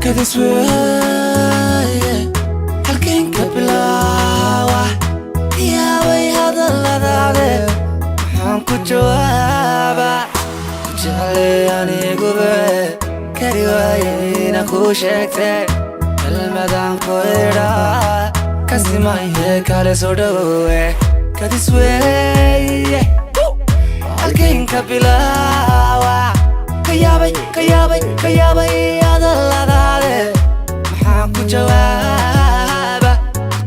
كدس وياي halkeen ka bilaawa yaabay hadalladaade waxaan ku jawaabaa jeclay aniguba kari waayay inaan kuu sheegtay kelmadaan ku idhaa kasimaye kale soo dhawowe kadis weeye halkeen ka bilaawa ka yaabay hadalladaade waxaan ku jawaabaa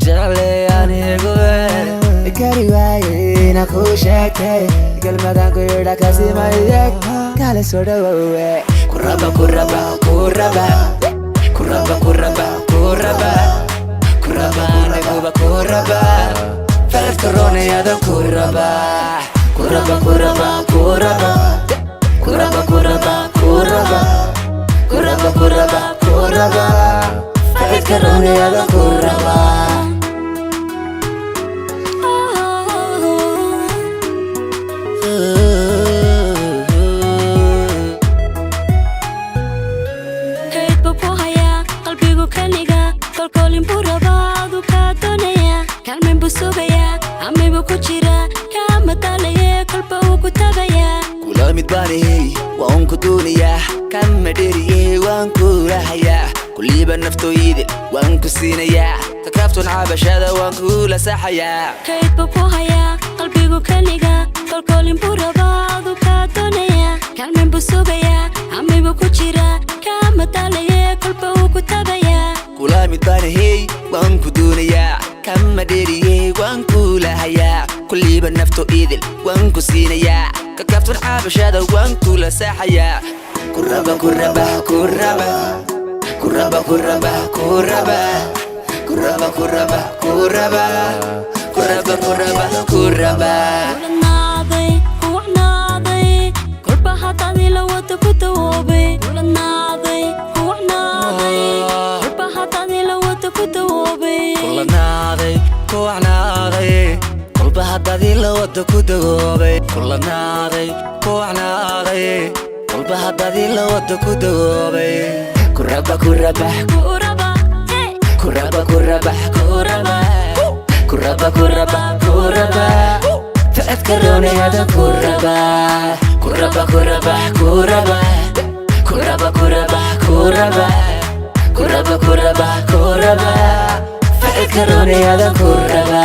jeclay aniguba kari waayay inaan kuu sheegtay kelmadaan ku idhaa kasimaye kale soo dhawowe Kuraba Kuraba Kuraba Kuraba Kuraba Kuraba Kuraba Nagu Kuraba Farat Corona yada Kuraba Kuraba Kuraba Kuraba Kuraba Kuraba Kuraba Kuraba Kuraba Kuraba Farat Corona yada Kuraba kula mid baanihey waan ku doonayaa kama dheeriyey waan ku rahayaa kulliiba naftooyide waan ku siinayaa takaaftoon cabashada waan kula saxayaa kaydba ku hayaa qalbigu kaniga kolkolin buu rabaadu kaa doonaya kaalmeen buu sugayaa amibu ku jira kama dalaye kolba uu ku tabayaa kula mid baanihey waan ku doonayaa kama dheeriyey waan ku lahayaa kulliiba naftooyide waan ku siinayaa takaaftoon cabashada waan kula saxayaa Kuraba Kuraba Kuraba Kuraba Kuraba Kuraba Kuraba Kuraba Kuraba Kuraba Kuraba Kuraba Kulanaaday kuwacnaaday kolba hadaadii la wada ku dawoobay Kulanaaday kuwacnaaday kolba hadaadii la wada ku dawoobay Kulanaaday kuwacnaaday kolba hadaadii la wada ku dawoobay Kulanaaday kuwacnaaday kolba hadaadii la wada ku dawoobay Kuraba Kuraba Kuraba Kuraba Kuraba Kuraba Kuraba Kuraba Kuraba Faat Corona yada Kuraba Kuraba Kuraba Kuraba Kuraba Kuraba Kuraba Kuraba Kuraba Kuraba Faat Corona yada Kuraba